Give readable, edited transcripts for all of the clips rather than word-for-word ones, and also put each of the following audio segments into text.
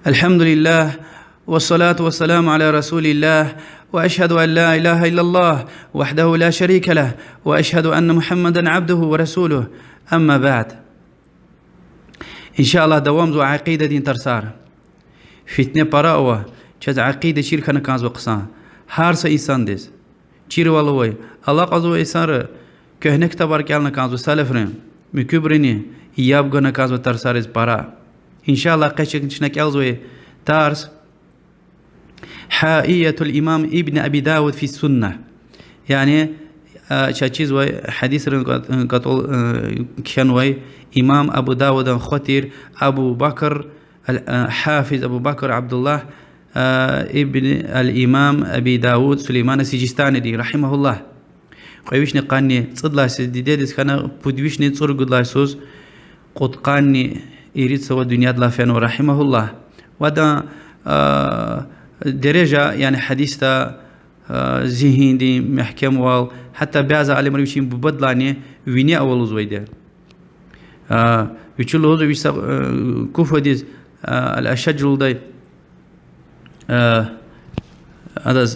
الحمد لله والصلاة والسلام على رسول الله وأشهد أن لا إله إلا الله وحده لا شريك له وأشهد أن محمدا عبده ورسوله أما بعد. إن شاء الله دوام زو عقيدة دين ترسار فتنة براءة چز عقيدة شركة نكاز وقصان هارس إنسان ديز چير والوي الله قضو إسار كهنك تبارك يالنا كازو سالفرين مكبريني يابغو نكاز وترسارز براء. إن شاء الله قشك نشنك ألزوي تارس حائية الإمام ابن أبي داود في السنة، يعني شاچيز وي حديث قطول كانوي إمام أبو داود خطير أبو بكر حافظ أبو بكر عبد الله ابن الإمام أبي داود سليمان السجستاني دي رحمه الله قويشني قاني تصدلا سديدس كان بودويشني تصور قد لايسوس قد قاني يريد سوى الدنيا دلافيانو رحمه الله ودا درجة يعني حديثة ذهين دي محكم وال حتى بعض علم روشين ببدلاني ويني أول زويده ويشلو هذا ويش كوف هديز الأشجل ده هذا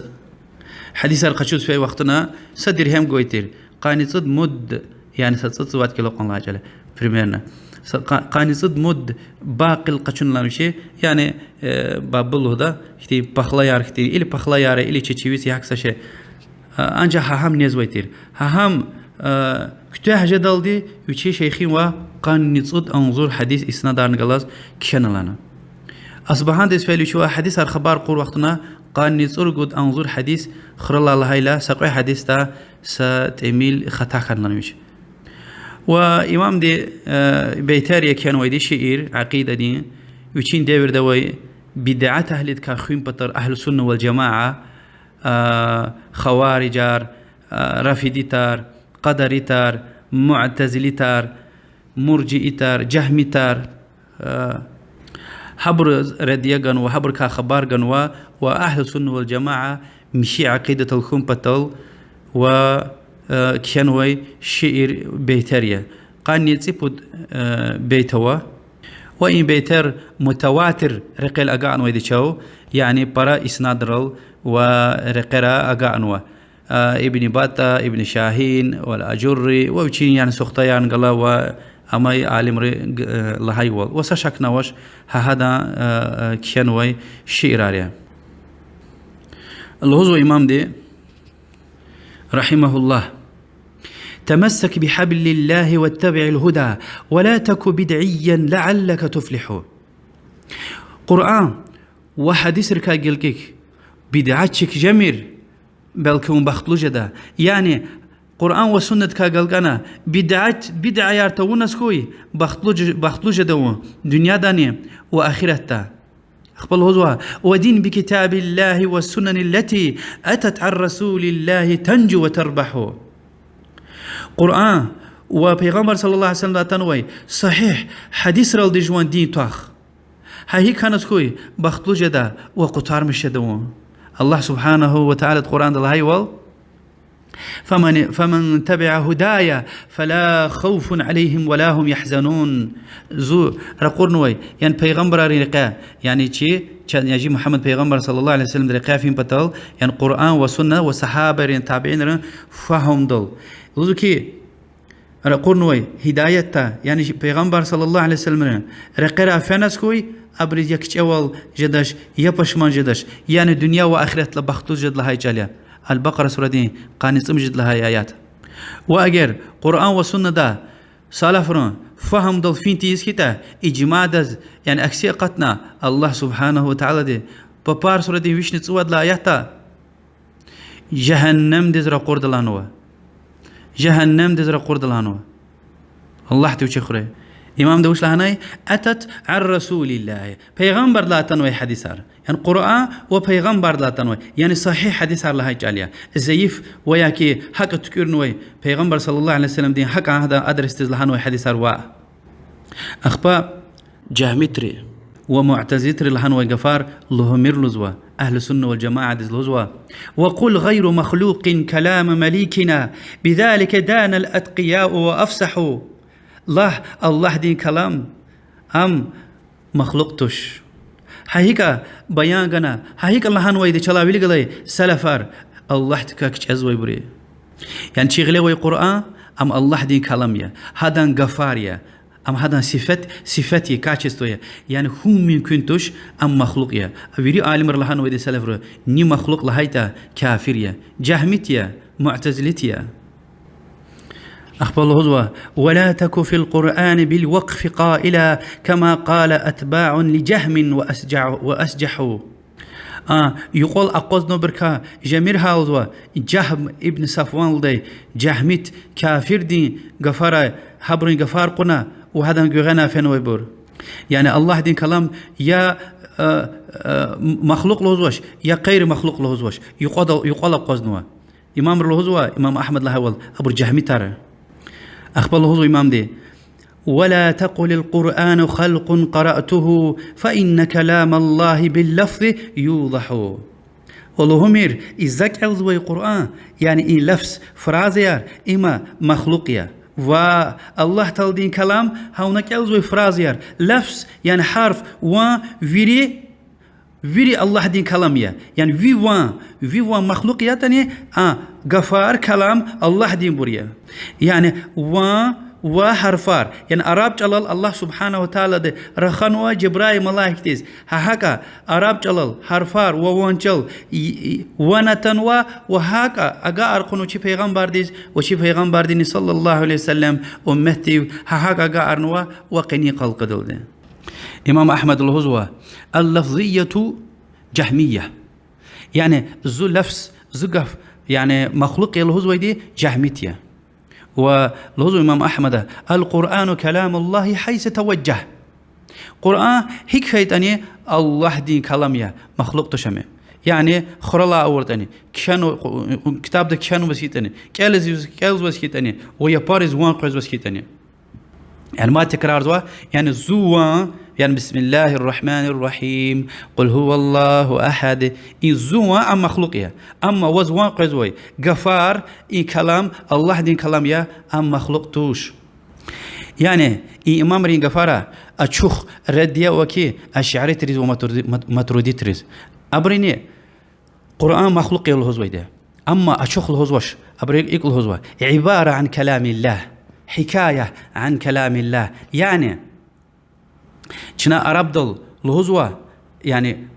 حديث القشوس في وقتنا صدر هم قويتير قاني صد مد يعني صد وقت كيلو قن الله جل بريميرنا قاني صد مد باقي القشون لانوشي يعني بابلو ده كتير بخلايار كتير إلي بخلايار إلي تشيويس يحكس شيء أنجا هام نزويتير هام كتير جدال دي وشي شيخين وقاني صد أنظر حديث إسنادار نقلاز كشنلانا أصبحان ديس فعلي شو حديث الخبار قول وقتنا قاني صد قد أنظر حديث خر الله هايلا سقوي حديث تا ستميل خطا كان لنوش وإمام دي بيتاريا كان ويدي شعير عقيدة دي وشين ديور دوي بدعات أهل كاخوين بطر أهل السنة والجماعة خوارجار رافديتار قدريتار معتزليتار مرجئتار جهميتار حبر رديغان وحبر كاخبارغان وأهل السنة والجماعة مشي عقيدة الخون بطل و كانوي شعر بيتريا قاني تصيبود بيتوا وإن بيتر متواتر رقل أقان ويدشو يعني برا إسنادرل ورقرا أقانوا ابن باتا ابن شاهين والأجري ووشين يعني سختيان قلا وأمي عالم لهايول وسشكنا وش هذا كانوي شعراريا الهزو إمام دي رحمه الله تمسك بحبل الله واتبع الهدى ولا تك بدعيا لعلك تفلح. قرآن وحديث ركا قلقك بدعاتك جمير بلكم بختلو جدا يعني قرآن وسنة كاقلقنا بدعة يارتونس كوي بختلو جدا دنيا دانية وآخرتها أخبر هزوا ودين بكتاب الله والسنن التي أتت عن رسول الله تنجو وتربح. قرآن وبيغمبر صلى الله عليه وسلم تنوي صحيح حديث رال دجوان دين طاخ هاي كانت كوي بختلو جدا وقطار مشدون الله سبحانه وتعالى القرآن الله هاي فمن تبع هدايا فلا خوف عليهم ولا هم يحزنون زو رقرنوي يعني بيغمبر رقا يعني شيء يجي محمد بيغمبر صلى الله عليه وسلم رقا فين بطل يعني قرآن وسنة وصحابة تابعين فهم دل لذلك رقرنوي هداية يعني بيغمبر صلى الله عليه وسلم رقا فنس كوي أبرز يكش أول جدش يبش من جدش يعني دنيا وآخرة لبختو جد لهاي جاليا البقرة سورة دي قانيس مجد لها آيات وأجر قرآن وسنة دا سالفرون فهم دل فين تيز كتا إجماع دز يعني أكسي قطنا الله سبحانه وتعالى دي ببار سورة دي ويش نتسواد لآياتا جهنم دز رقور دلانوا جهنم دز رقور دلانوا الله توشي خري إمام دوش لهناي أتت عن رسول الله پیغمبر لا تنوي حديثار يعني قرآن وبيغمبر لا تنوي يعني صحيح حديثار لهاي جاليا الزيف وياكي حق تكرنوي پیغمبر صلى الله عليه وسلم دين حق هذا أدرس تزلهنوي حديثار أخبا جهمتري ومعتزتري لهنوي قفار لهمير لزوا أهل السنة والجماعة دز لزوا وقل غير مخلوق كلام مليكنا بذلك دان الأتقياء وأفسحوا الله دين كلام أم مخلوقتش هيك بيان جنا هيك الله هنوي دي شلا بيلي قلي سلفر الله تكاك أزوي بري يعني شغله وي قرآن أم الله دين كلامية هذا غفارية أم هذا صفتي كاتشستوية يعني هم من كنتوش أم مخلوقية أبيري عالم الله هنوي دي سلفر ني مخلوق لهيتا كافرية جهمتية معتزلتية أخبر الله ولا تك في القرآن بالوقف قائلا كما قال أتباع لجهم وأسجحوا يقول أقوز نبركا جمير هاوزوا جهم ابن صفوان لدي جهمت كافر دين غفارة حبرين غفار قنا وهذا غنا فين ويبور يعني الله دين كلام يا مخلوق لهزوش يا غير مخلوق لهزوش يقول أقوز نوا إمام لهزوا إمام أحمد لهول أبو الجهمي ترى أخبر الله إمام دي ولا تقل القرآن خلق قرأته فإن كلام الله باللفظ يوضح والله مير إزاك ألزوي القرآن يعني إن لفظ فرازيار إما مخلوقيا والله تلدين كلام هونك ألزوي فرازيار لفظ يعني حرف وفيري الله دين كلامية يعني في وان مخلوقياتني غفار كلام الله دين بريا يعني وحرفار يعني أراب جلال الله سبحانه وتعالى ده رخنوا جبرائيل ملايكتيز هكا أراب جلال حرفار ووانجل ونتنوا وهكا أغا أرقنو چي پیغمبر ديز وچي پیغمبر ديني صلى الله عليه وسلم أمتي هكا أغا أرنوا وقني قلق دل ده إمام أحمد الهزوة اللفظية جهمية يعني ذو لفظ زقف يعني مخلوق الهزوة دي جهمية والهزوة إمام أحمد القرآن كلام الله حيث توجه قرآن هيك فايتاني الله دين كلامية مخلوق تشمي يعني خرلا أورتاني كشانو كتاب ده كشانو بسيتاني كالز بسيتاني ويا بارز وان قرز بسيتاني يعني ما تكرار زوا يعني زوان يعني بسم الله الرحمن الرحيم قل هو الله أحد إن زوا أم مخلوقية أما وزوان قزوي غفار إن كلام الله دين كلام يا أم مخلوق توش يعني إن إمام رين غفارة أشوخ رديا وكي أشعري تريز ومترودي تريز أبريني قرآن مخلوق الهزوي ده أما أشوخ الهزوش أبريك إيك الهزوة عبارة عن كلام الله حكاية عن كلام الله يعني شنا أرابدل الهزوة يعني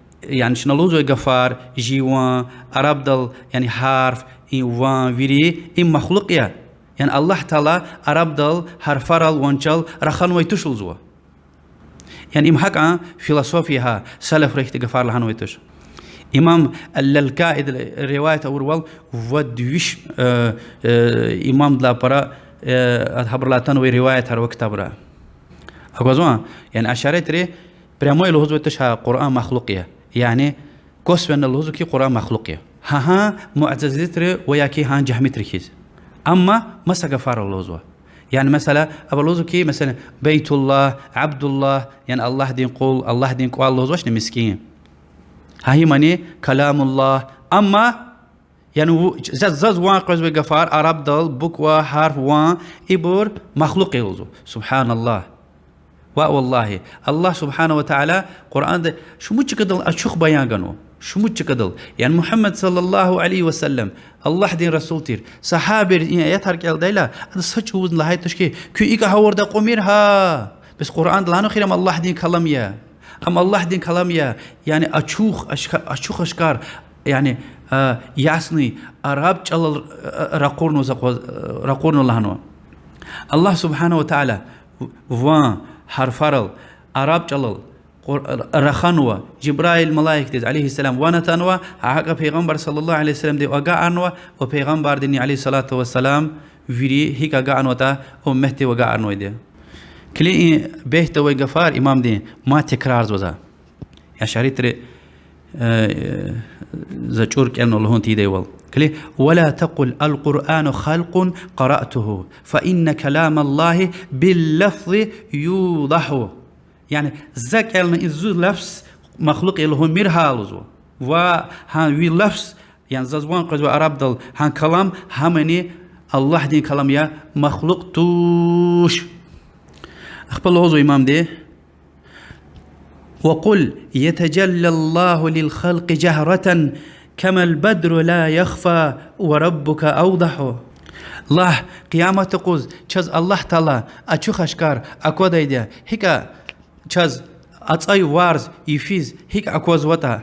شنا الهزوة غفار جيوان أرابدل يعني حرف إيوان فيري إم مخلوقية يعني الله تعالى أرابدل حرفارل وانشل رخان ويتوش الزوة يعني إم حقا فيلسوفيها سلف ريخت غفار لهان ويتوش إمام اللالكائد الرواية أورول ودوش إمام دلا برا أتحبرلاتان ورواية هر وقت برا أقوزوان يعني أشارة تري برامو الهزو تشها قرآن مخلوقية يعني كوسوان الهزو كي قرآن مخلوقية ها معتزلة تري وياكي هان جهمي تركيز أما مسا غفار الهزو يعني مثلا أبو الهزو كي مثلا بيت الله عبد الله يعني الله دين قول الله دين قول الهزو وشني مسكين هاي ماني كلام الله أما يعني زاز وان قرز بغفار عرب دل بكوا حرف وان إبور مخلوق يلزو سبحان الله والله الله سبحانه وتعالى قرآن ده شو مش كدل أشوخ بيان جنو شو مش كدل يعني محمد صلى الله عليه وسلم الله دين رسول تير صحابي يتهر كيل ديلا هذا سچ وزن لهاي تشكي كي إيكا هور ده قميرها بس قرآن دلانو خيرم الله دين كلامية أما الله دين كلامية يعني أشوخ أشكار يعني ياسني أراب جل رقورنو لهنو الله سبحانه وتعالى وان حرفارل أراب جلال رخانوا جبرائيل ملايكة عليه السلام وانا تنوا حقا پیغمبر صلى الله عليه وسلم دي وقا عنوا و پیغمبر ديني عليه الصلاة والسلام فيري هيك قا عنوا تا ومهتي وقا عنوا دي كلي بيهت وغفار إمام دي ما تكرار زوزا يا شريط زجور كأنه لهون تيدي وال كلي ولا تقل القرآن خلق قرأته فإن كلام الله باللفظ يوضح يعني زك إذ لفظ مخلوق لهون ميرهالزو وهان وي لفظ يعني زوان قد عرب دل هان كلام همني الله دين كلام يا مخلوق توش أخبر الله إمام دي وقل يتجلى الله للخلق جهرة كما البدر لا يخفى وربك أوضح. الله قيامة قوز چز الله تعالى أچو خشكار أكو دايديا هيكا چز أتصاي وارز يفيز هيك أكوز وطا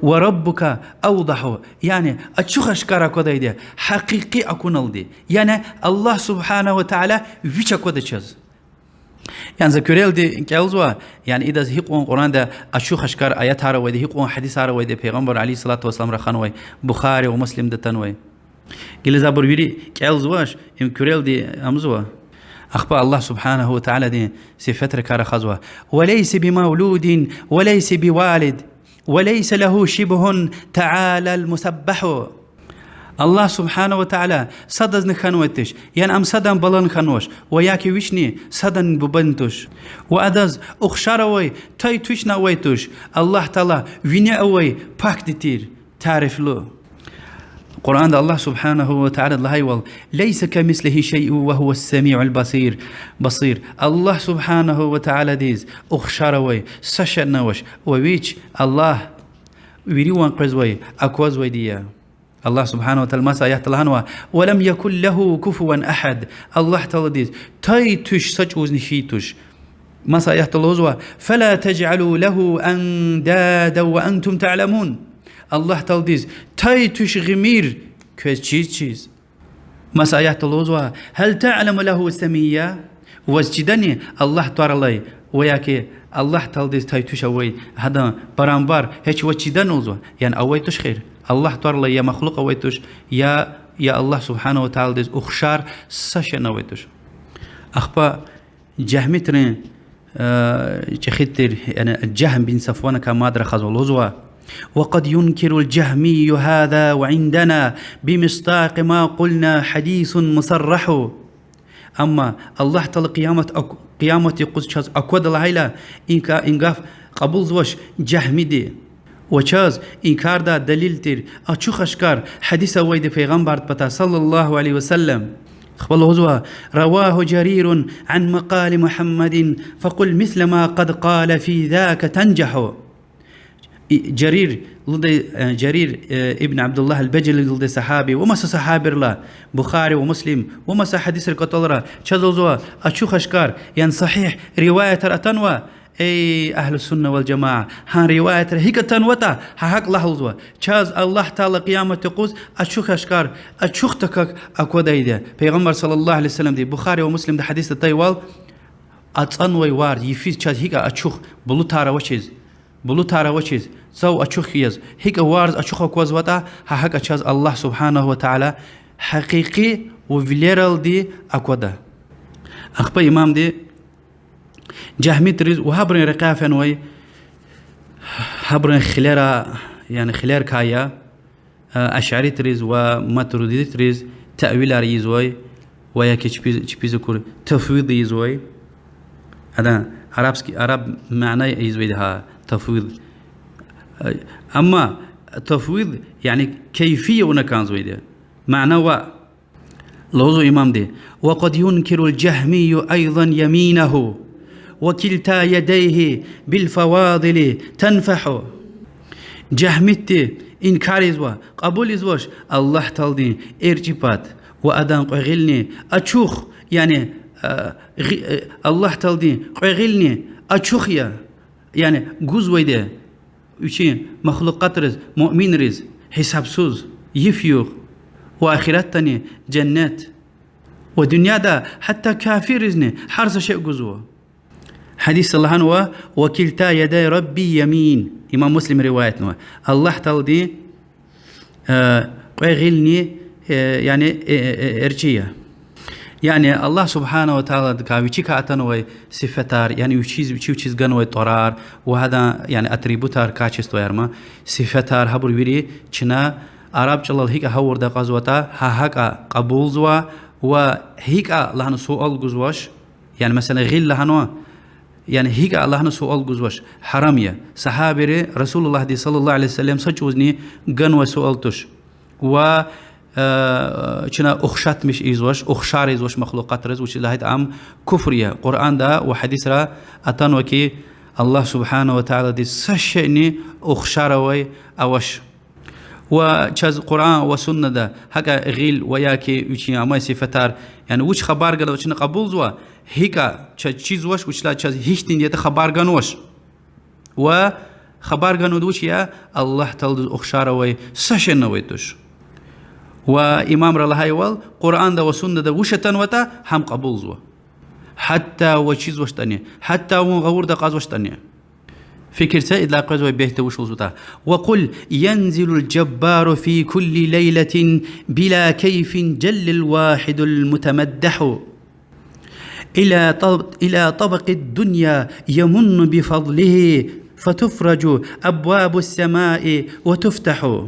وربك أوضح يعني أچو خشكار أكو دايديا حقيقي أكو نلدي يعني الله سبحانه وتعالى ويش أكو دا چز يعني ذكريل دي كالزوا يعني إذا هيقون قرآن ده أشو خشكار آيات هارا ويدي هيقون حديث هارا ويدي پیغمبر عليه الصلاة والسلام رخانوي بخاري ومسلم دتنوي قيل زابر ويري كالزواش إم كريل دي أمزوا أخبر الله سبحانه وتعالى دي صفتر كار خزوا وليس بمولود وليس بوالد وليس له شبه تعالى المسبح. الله سبحانه وتعالى صدز نخنوتش يعني أم صدن بلن خنوش وياكي وشني صدن ببنتش وأدز أخشاروي تاي توش نويتش الله تعالى ويني أوي باك ديتير تعرف له قرآن الله سبحانه وتعالى الله يقول ليس كمثله شيء وهو السميع البصير الله سبحانه وتعالى ديز أخشاروي سشن نوش وويش الله ويريوان قزوي أكوزوي ديا الله سبحانه وتعالى ما سايات الله ولم يكن له كفوا أحد الله تعالى ديز تاي توش سجوز نشيتوش ما سايات الله فلا تجعلوا له أندادا وأنتم تعلمون. الله تعالى ديز تاي توش غمير كويس چيز ما سايات الله هل تعلم له سمية وسجدني الله تعالى وياكي الله تعالى ديز تاي توش أوي هذا برامبار هيك وسجدن وزوا يعني أوي توش خير الله تعالى يا مخلوق أويتوش يا الله سبحانه وتعالى ديز أخشار سشن أويتوش. أخبا جهمترين جختر يعني الجهم بن صفوان كما درخ الوزوا وقد ينكر الجهمي هذا وعندنا بمصداق ما قلنا حديث مصرح. أما الله تعالى قيامة قدس أكود العيلة إنقاف قبول زوش جهمي دي وچاز إنكار دا دليل تير أچو خشكار حديث ويد پیغمبر بتا صلى الله عليه وسلم خبل هزوا رواه جرير عن مقال محمد فقل مثل ما قد قال في ذاك تنجح. جرير ابن عبد الله البجلي لدي صحابي ومسا صحابي الله بخاري ومسلم ومسا حديث القطلرة چازوزوا أچو خشكار يعني صحيح رواية رأتنوا أي أهل السنة والجماعة هان رواية هيك تنوتا هاك لحظة چاز الله تعالى قيامة تقوز أشوخ أشكار أشوخ تكك أكو دايدا پیغمبر صلى الله عليه وسلم دي بخاري ومسلم ده حديث الطيوال أتصنوي وار يفيز چاز هيك أشوخ بلو تارا وچيز سو أشوخ يز هيك وارز أشوخ أكوز وطا هاك چاز الله سبحانه وتعالى حقيقي وفيليرال دي أكو دا أخبا إمام دي جهمي تريز وهبرن رقافن وي هبرن خليرا يعني خلير كايا أشعري تريز وماترودي تريز تأويل ريز وي ويا كيش كور تفويض يز وي هذا عرب معنى يز وي ده تفويض. أما تفويض يعني كيفية ونكان زوي ده معنى و لوزو إمام دي وقد ينكر الجهمي أيضا يمينه وكلتا يديه بالفواضل تنفح. جهمتي إنكار إزوا قبول إزواش الله تالدين إرجبات وأدان قغلني أشوخ يعني الله تالدين قغلني أشوخ يعني جوز ويده وشين مخلوقات رز مؤمن رز حساب سوز يفيوخ وآخرتني جنات ودنيا دا حتى كافر رزني حرص شيء جوزوه. حديث الله عنه وكلتا يدي ربي يمين إمام مسلم روايتنا الله تالدي قغلني يعني إرجية يعني الله سبحانه وتعالى كاويشي كاتنوي صفتار يعني وشيز غنوي طرار وهذا يعني اتريبوتار كاتشستو يرما صفتار هبر ويري چنا عرب جلال هيك هور دا قزوتا هاكا قبول زوا وهيك لهن سؤال جزواش يعني مثلا غير لهنوا يعني هيك الله سؤال جزواش حرامية صحابي رسول الله دي صلى الله عليه وسلم سجوزني غنوي سؤالتش و چنا أخشات مش إيزوش أخشار إيزوش مخلوقات رز وش لهيد عام كفرية قرآن دا وحديث را أتانو كي الله سبحانه وتعالى دي سشأني أخشاروي أوش وشاز قرآن وسنة ده هكا غيل وياكي وشي أماي صفتار يعني وش خبار قال وش نقبول زوا هيكا چیز وش وش لا چاز هيشتين يت خبار قنوش و خبار قنو دوش يا الله تلد أخشاروي سشأن ويتوش وإمام رلاهاي وال قرآن ده وسنة ده وشتن وتا هم قبول زوا حتى وشيز وشتانية حتى وغور ده قاز وشتانية فكر سائد لا قاز وبيهت وشوزوتا وقل ينزل الجبار في كل ليلة بلا كيف جل الواحد المتمدح إلى طبق الدنيا يمن بفضله فتفرج أبواب السماء وتفتح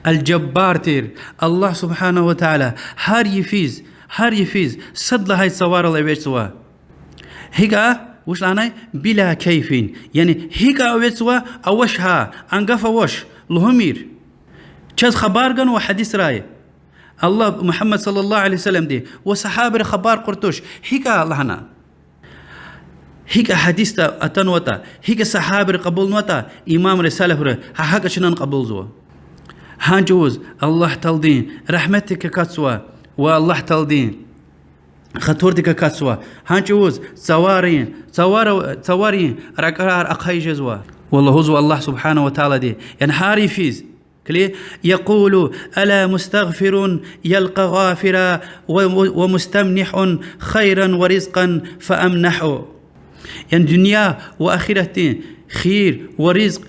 الجبار تير الله سبحانه وتعالى هار يفيز صد هاي صوار الله يبيتسوا هيكا وش لعناي بلا كيف يعني هيكا ويتسوا اوشها انقف وش لهمير چاز خبارغن وحديث راي الله محمد صلى الله عليه وسلم دي وصحابه خبار قرطوش هيكا لهنا هيك حديث اتنوتا هيك صحابه قبول نوتا امام رساله هاكا شنن قبول زوا هانجوز الله تلدين رحمتك كاتسوا والله تلدين خطورتك كاتسوا هانجوز صوارين ركرار اخي جزوا والله هو الله سبحانه وتعالى دي يعني حاري فيز كلي يقول ألا مستغفر يلقى غافرا ومستمنح خيرا ورزقا فأمنح يعني دنيا وآخرة خير ورزق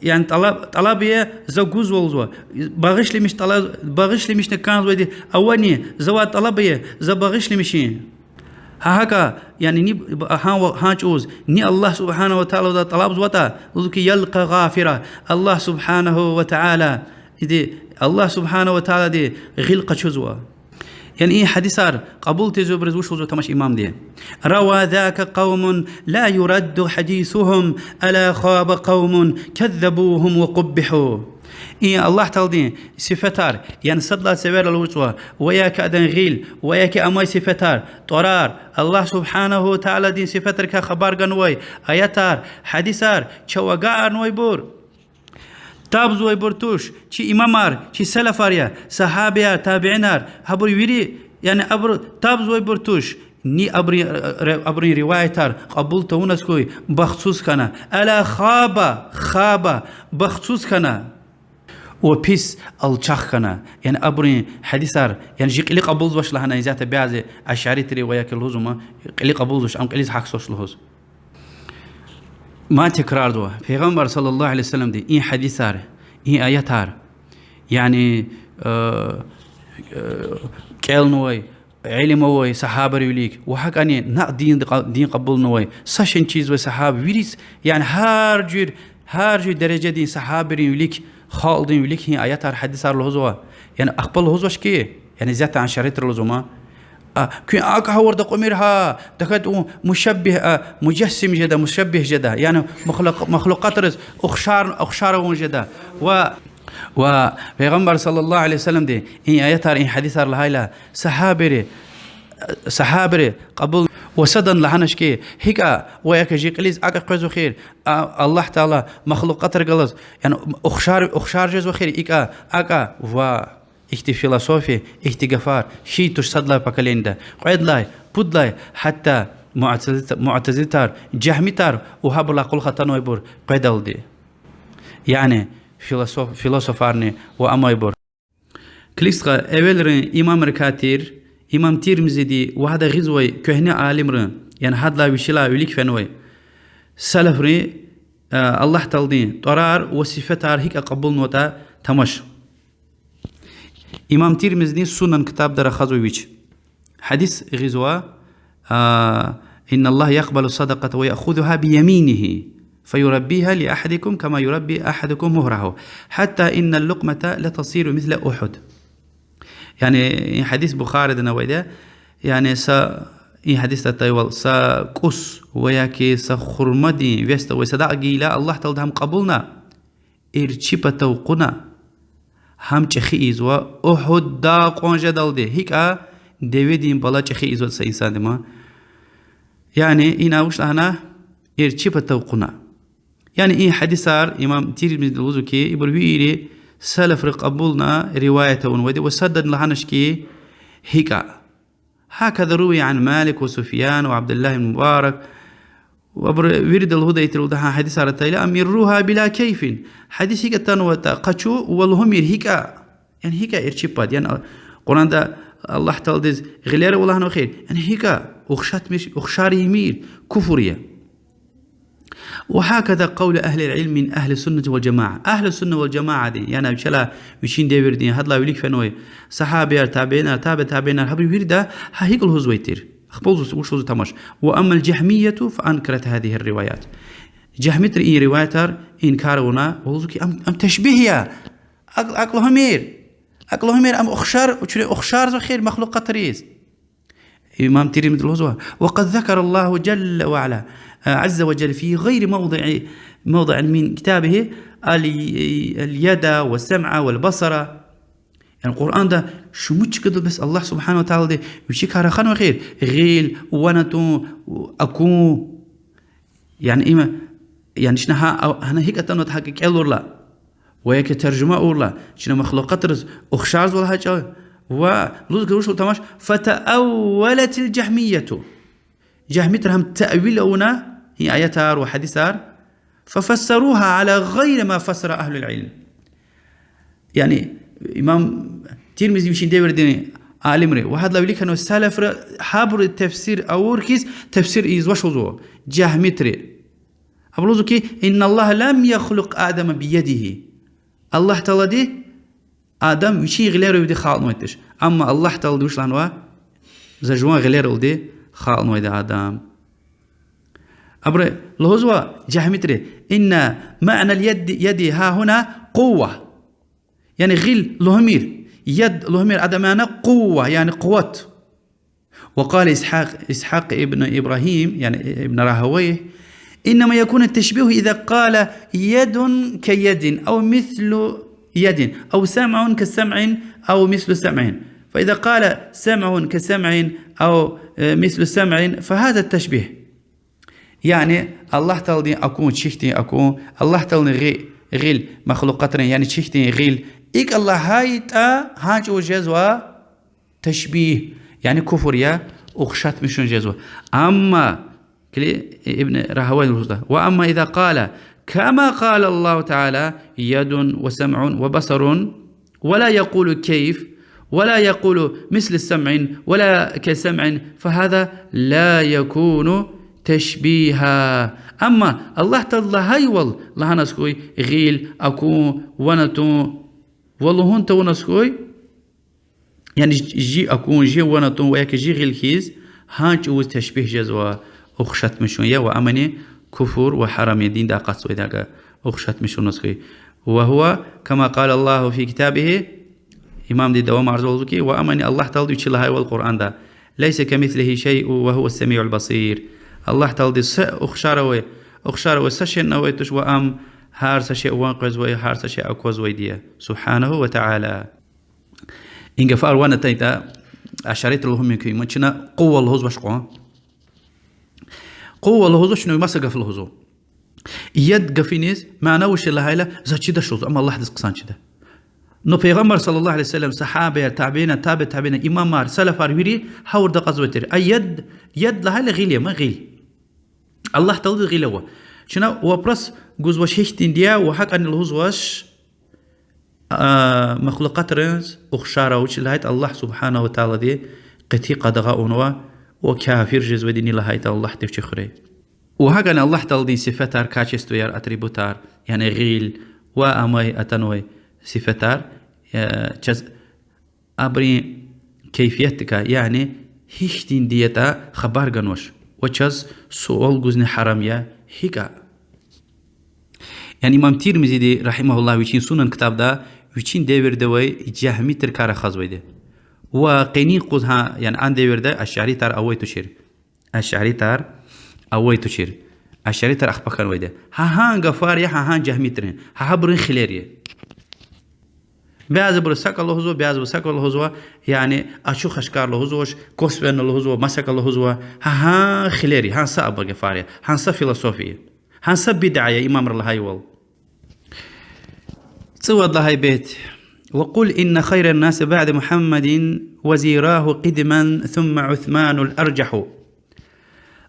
يعني طلبية زوجوز والزوا باغش لي مش طلب باغش لي مش نكان زودي أولني زوا طلبية زباغش لي مشين هاكا يعني ني هاجوز ني الله سبحانه وتعالى طلب زوتا ذوك يلقى غافرة الله سبحانه وتعالى دي الله سبحانه وتعالى دي غلق شزوا يعني إيه حديثار قبول تزوبرز وش وزو تمش إمام دي روى ذاك قوم لا يرد حديثهم ألا خاب قوم كذبوهم وقبحوا إيه الله تلدين صفتار يعني صدلا سوير الوجوه وياك أدن غيل وياك أماي صفتار طرار الله سبحانه وتعالى دين صفتر كخبار قنوي آياتار حديثار شوقار نوي بور تابز وي برتوش چی امامار چی سلفاریا صحابیار تابعینار هبری ویری يعني ابر تابز وي برتوش ني ابري روايتار قبول تونس کوي بخصوص كنا الا خاب بخصوص كنا وبيس الچخ كنا يعني ابري حديثار يعني جي قلي قبول وش لهنا ذات بعض اشعري تري وياك الهزمه قلي قبول وش ام قلي حق سوش الهز ما تكرار دوا پیغمبر صلى الله عليه وسلم دي این حدیثار این آیاتار يعني كيل نوي علم وي صحابه يليك وحق اني نا دين قبول نوي سشن چیز و صحابه ويريس يعني هر جور درجه دين صحابه يليك خال دين يليك هي آياتار حديثار الهزوا يعني اقبل الهزوش كي يعني ذات عن شريط الهزوما كي اك هورد قميرها دكت مشبه مجسم جدا مشبه جدا يعني مخلوقات رز اخشار جدا و پیغمبر صلى الله عليه وسلم دي ان اياتار ان حديثار لهايلا صحابه قبول وسدن لحنش كي هيك وياك جي قليز اك قزو خير الله تعالى مخلوقات رجلز يعني اخشار جزو خير اك و احتي فلسفي احتي غفار شي توش صدلا بكليندا قيد لاي بود لاي حتى معتزلتار جهميتار وهبلا قل خطن ويبور قيدل دي يعني فلسفارني وامايبور كليسقا اولرن امام ركاتير امام تيرمزي دي وهذا غزوي كهنه عالمرن يعني هادلا وشلا وليك فنوي سلفري الله تلدين طرار وصفتار هيك قبول نوتا تمش امام تيرمزي سنن كتاب در خزويچ حديث غزوه ان الله يقبل الصدقه ويأخذها بيمينه فيربيها لأحدكم كما يربي أحدكم مهره حتى إن اللقمة لتصير مثل أحد يعني حديث بخاري دنا ويدا يعني حديث تايوال قص وياكي خرمدي ويست ويصدق جيلا الله تلدهم قبولنا إرشيبة توقنا هم چخي إزوا أحد دا قونجة دلده هيك ديويدين بلا چخي إزوا سإنسان دما يعني إنا وش لهنا إرشيبة توقنا يعني إيه حديثار إمام تيرمذي الوزو كي يبرويري سلف قبولنا رواية ودي وسدد لهنش كي هيكا هكذا روي عن مالك وسفيان وعبد الله بن مبارك ورد الهدى يتلودها حديث على التالي أمروها بلا كيف حديث هيك تنوتا قشو والهم هيكا يعني هيكا إرشيبات يعني قرآن ده الله تعالى غير والله أنا خير يعني هيكا أخشات مش أخشاري يميل كفرية. وهكذا قول أهل العلم من أهل السنة والجماعة. أهل السنة والجماعة دي يعني بشلا وشين ديفير دي هذا لا يوليك فنوي صحابي تابعين تابعين هبري ويردا هيك الهزويتير أخبوز وشوز تماش. وأما الجهمية فأنكرت هذه الروايات. جهمية إن رواياتر إنكارونا وذوكي أم تشبيهية أكلهم أم أخشار خير مخلوقات ريز. إمام ترمذي الهزوة وقد ذكر الله جل وعلا عز وجل في غير موضع من كتابه اليد والسمع والبصر. يعني القرآن ده شو مش كده بس الله سبحانه وتعالى ده يشيك هرخان وخير غيل ونتو أكو يعني إما يعني شنها هنا هيك أتنو تحقق أولور لا ويك ترجمة أولور لا شنو مخلوقات رز أخشارز ولا هاجا ولوز قروش وتماش. فتأولت الجهمية جهميتهم تأويلونا هي آياتار وحديثار ففسروها على غير ما فسر أهل العلم. يعني إمام ترمذي وشين ديور ديني عالمري وهذا لو ليك أنه السلف حبر التفسير أو ركيز تفسير إيز وشوزو جهميتري أبلوزو كي إن الله لم يخلق آدم بيده. الله تعالى دي آدم وشي غيره يبدي خالق نويتش أما الله تعالى دوش لانوا زجوان غيره ودي خالق نويد آدم. أبري لهزوا جهمتري إن معنى اليد يدي ها هنا قوة يعني غيل لهمير يد لهمير أدمانا قوة يعني قوة. وقال إسحاق ابن إبراهيم يعني ابن راهويه إنما يكون التشبيه إذا قال يد كيد أو مثل يد أو سمع كسمع أو مثل سمع. فإذا قال سمع كسمع أو مثل سمع فهذا التشبيه. يعني الله تعالى أكون شيختي أكون الله تعالى غيل مخلوقاتنا يعني شيختي غيل إيك الله هايتا هاج وجزوة تشبيه يعني كفر يا أخشات مشون جزوة. أما كلي ابن راهويه وأما إذا قال كما قال الله تعالى يد وسمع وبصر ولا يقول كيف ولا يقول مثل السمع ولا كسمع فهذا لا يكون تشبيها. أما الله تعالى هايول لها نسكوي غيل أكو ونتو والله هون تو نسكوي يعني جي أكون جي ونتو وياك جي غيل كيز هانج أو تشبيه جزوة أخشت مشونية وأمني كفر وحرام الدين دا قصوا إذا أخشت مشون نسكوي. وهو كما قال الله في كتابه إمام دي دوام عرضوكي وأمني الله تعالى يشيل هاي والقرآن ده ليس كمثله شيء وهو السميع البصير. الله تعالى أخشار وسشن نويتش وأم هارس شيء وانقذ وهارس شيء أكوز ويديه سبحانه وتعالى. إن جفار وانا تيتا أشاريت لهم يكوي منشنا قوة الهوز بشقوا قوة الهوز شنو يمسك في الهوز يد قفينيز ما نوش الله هايلا زاتشي ده شوز أما الله حدث قصان شده نو پیغمبر صلى الله عليه وسلم صحابه تابعين تابعين إمام مار سلف أرويري هور ده قزوتر أي يد لهايلا غيلية ما غيل الله تعالى غيلوا شنو وبرس جوز وشيشتين ديا وحق أن الهوز واش مخلوقات رنز أخشارة وش لهايت الله سبحانه وتعالى دي قتي قدغاؤنوا وكافر جز وديني لهايت الله تفشخري وحق أن الله تعالى دي صفتار كاتشستوير أتريبوتار يعني غيل وأمي أتنوي صفتار أبري كيفيتك يعني هيشتين ديتا خبر جنوش وشز سؤال جزني حرامية هيكا. يعني إمام ترمذي دي رحمه الله ويشين سنن كتاب ده ويشين ديور دوي جهمي تركار خزوي ده وقيني قوزها يعني عن ديور ده الشعري تار أوي تشير الشعري تار أوي تشير الشعري تار أخبكان ويده هان غفاريا هان جهمي ترين هابرين خليريه بعض برسك الله هزوا بعض برسك الله هزوا يعني أشو خشكار الله هزوش كوسبن الله هزوا مسك الله هزوا ها خليري هان صعب غفاريا هان ص فيلسوفية هنسب بدعية إمام الله هايول سوى الله بيت وقل إن خير الناس بعد محمد وزيراه قدما ثم عثمان الأرجح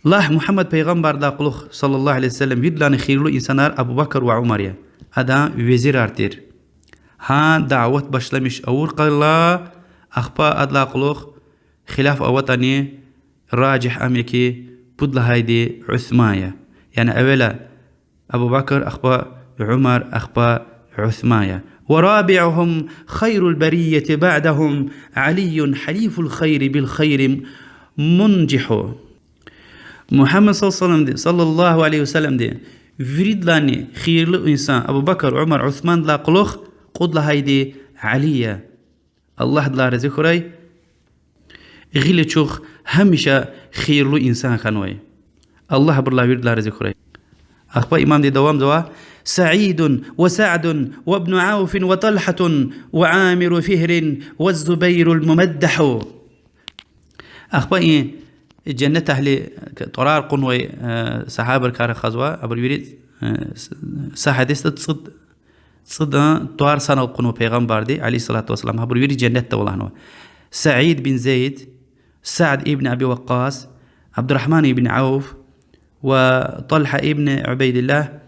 الله محمد پیغمبر دا قلوخ صلى الله عليه وسلم يدلان خيرلو إنسانار أبو بكر وعمر يا أدا وزير أرتير ها دعوت بشلمش أور قلا أخبا أدلا قلوخ خلاف أوطني راجح أميكي بدلا هايدي عثماية يعني أولا أبو بكر أخبا عمر أخبا عثماية ورابعهم خير البرية بعدهم علي حليف الخير بالخير منجح محمد صلى الله عليه وسلم دي فريد لاني خير له إنسان أبو بكر عمر عثمان لا قلوخ قد هايدي عليا الله لا رزقري غيل تشوخ همشة خير له إنسان خنوي الله بالله ورد لا رزقري أخبار إمام دي دوام دوا سعيد وسعد وابن عوف وطلحة وعامر فهر والزبير الممدح أخبار إيه الجنة أهل طرار قنوي صحابة كار خزوة أبو يريد سحدث صد طوار سنة القنو پیغمبر دي عليه الصلاة والسلام أبو يريد جنة والله سعيد بن زيد سعد ابن أبي وقاص عبد الرحمن بن عوف وطلحة ابن عبيد الله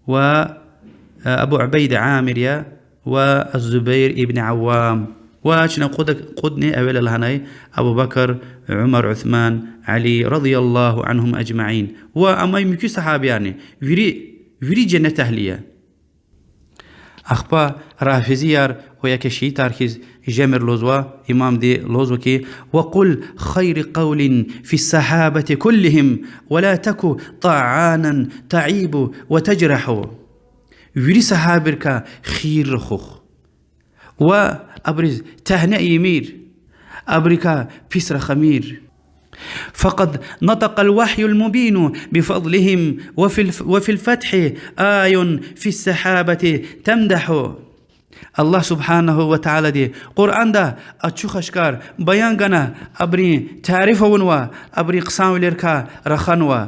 وأبو عبيد عامر والزبير ابن عوام واشنا قدني أول الهناي أبو بكر عمر عثمان علي رضي الله عنهم أجمعين وأما يمكن صحابي يعني وري جنة أهلية أخبا رافزيار ويكشي تاركيز جمر لوزوا إمام دي لوزوكي وقل خير قول في الصحابة كلهم ولا تكو طعانا تعيب وتجرح وري صحابرك خير رخوخ وأبرز تهنأ يمير أبركا بسر خمير فقد نطق الوحي المبين بفضلهم وفي الفتح آي في السحابة تمدح الله سبحانه وتعالى دي قرآن دا أتشوخ أشكار بيان غنا أبري تعرف ونوا أبري قسام لركا رخنوا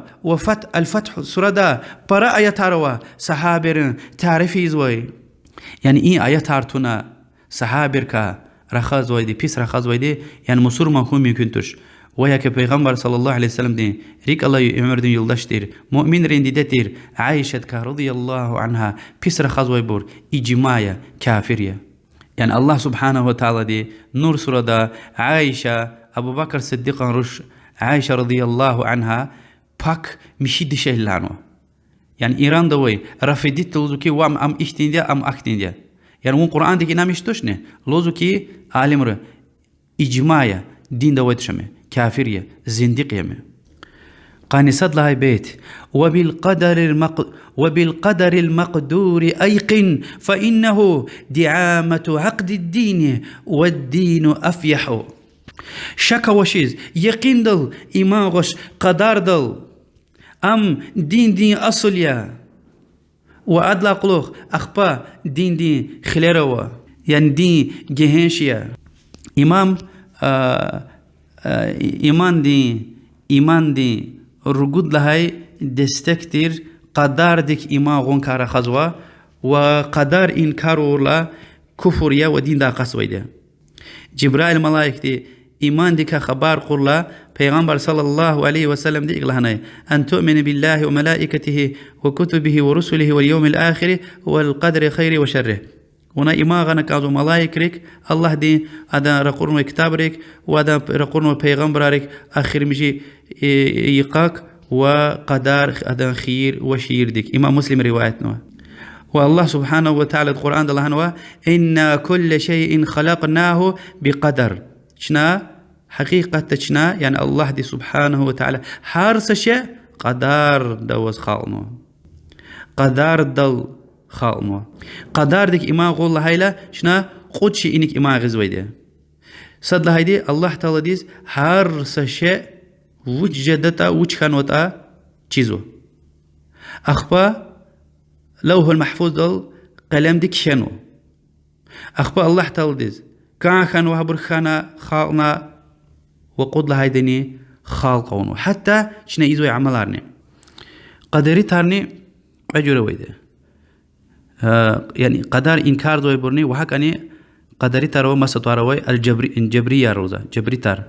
الفتح سورة دا برا آيات روا صحابر تعرفي زوي يعني إيه آيات هارتونا صحابركا رخاز ويدي بيس رخاز ويدي يعني مصور مفهوم يمكنتش ويا كبيغمبر صلى الله عليه وسلم دي ريك الله يمردن يلدشتير مؤمن رنديدتير عائشة رضي الله عنها بيس رخاز ويبور إجماعية كافرية يعني الله سبحانه وتعالى دي نور سورة دا عائشة أبو بكر صديق رش عائشة رضي الله عنها باك مشيد شهلانو يعني إيران دوي رفضت لوزوكي وام أم إشتنديا أم أكتنديا يعني مو قرآن دي نامش توشنه لوزوكي عالم رو إجماعية دين دويت شمه كافرية زندقية قانصد لها بيت وبالقدر المقدور أيقن فإنه دعامة عقد الدين والدين أفيح شك وشيز يقين دل إيمان غش قدر دل أم دين أصليا وأدلا قلوخ أخبا دين خليروا يعني دين جهنشيا إمام إيمان دي رجود لهاي دستكتير قدر ديك إيمان غون كارا خزوا وقدر إنكار ولا كفرية ودين دا قصويدة جبرائيل ملايكتي إيمان ديك خبار قرلا پیغمبر صلى الله عليه وسلم دي إغلهناي أن تؤمن بالله وملائكته وكتبه ورسله واليوم الآخر والقدر خير وشره ونا إماغنا كازو ملايكرك الله دي هذا رقرنو كتابرك وهذا رقرنو پیغمبرك آخر مجي يقاك وقدر هذا خير وشير ديك إمام مسلم روايتنا والله سبحانه وتعالى القرآن دلهنوا إن كل شيء خلقناه بقدر شنا حقيقة شنا يعني الله دي سبحانه وتعالى حارس شيء قدر دوز خالنو قدر دل خالنو قدر ديك إما غول هايلا شنا خود شيء إنك إما غزوي دي صد هايدي الله تعالى ديز حارس شيء وجدتا وجخانوتا چيزو أخبا لوح المحفوظ دل قلم ديك شنو أخبا الله تعالى ديز كان خان وهبر خانا خالنا وقود لهايدني خالقونه حتى شنا يزوي عملارني قدري تارني أجر ويده يعني قدر إنكار دوي برني وحق أني قدري ترى ما ستواروي الجبرية روزا جبري تر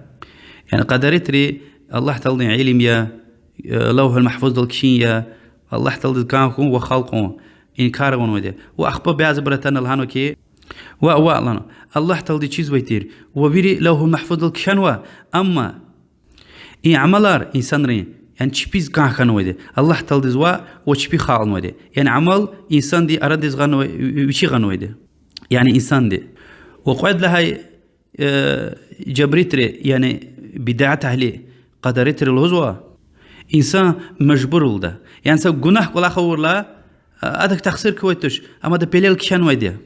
يعني قدري تري الله تعالى علم يا لوح المحفوظ دلكشية الله تعالى كانكم وخلقهم إنكار ونوده وأخبر بعض برتنا الهانو كي لنا الله تعالى چیز ويتير وبيري لوح المحفوظ دلكشانوا أما إن عملار إنسان رين يعني چپیز کاه خنوده الله تعالى زوا وچپی خال نوده يعني عمل إنسان دي أردز غنو وشي غنوده يعني إنسان دي وقعد لها جبريتري يعني بدعت أهلي قدرتر الهزوا إنسان مجبور ولده يعني سو جناح كلا خور لا أدك تخسر كويتش أما ده بيلل كشان ويده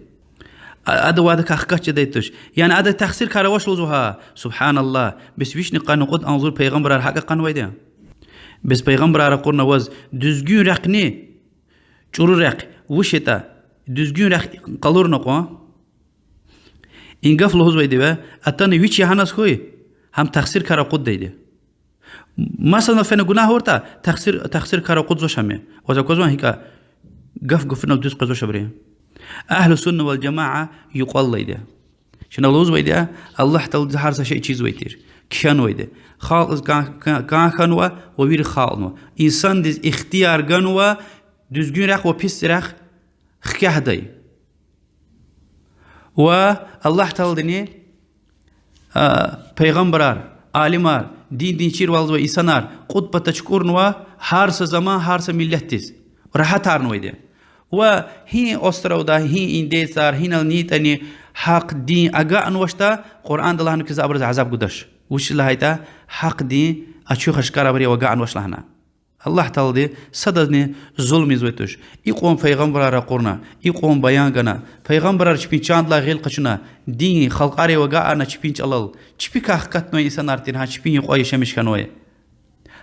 أدا وادك أخكش ديتش يعني أدا تخسر كارواش لزوها سبحان الله بس ويش نقان قد أنظر پیغمبر الحق قان ويده بس پیغمبر را قرنا وز düzgün رقني چورو رق وشتا düzgün رق قلور نقوا إن قفل هزوي دي أتاني ويش يهانس خوي هم تخسر كارا قد ديده مثلا فين گناه ورتا تخسر كارا قد زوشامي وذا كوزوان هيكا قفنا دوز قزو شبريه أهل السنة والجماعة يقول ليده شنو لوز ويده الله تعالى ظهر شيء چیز ويتير كان ويده خالص كان خنوا وبير خالنوا إنسان دز اختيار جنوا düzgün رخ وبيس رخ خيهدي والله تعالى دني پیغمبرار عالمار دين چير والد و إنسانار قد بتشكرنوا هارس زمان هارس ملتيز راحت هارنويده وهي أسترا هي إنديسار هنا النيتني حق دين أجا أنوشتا قرآن الله نكذا أبرز عذاب قدش وش الله هيدا حق دين أشوف أشكار بري وجا أنوش لهنا الله تعالى صدقني ظلم يزويتش يقوم پیغمبر را قرنا يقوم بيان جنا پیغمبر را چپینچان لا غيل قشنا دين خلقاري وجا أنا چپینچ الله چپيك حقت نوع إنسان أرتين ها چپين قايش مش كنوه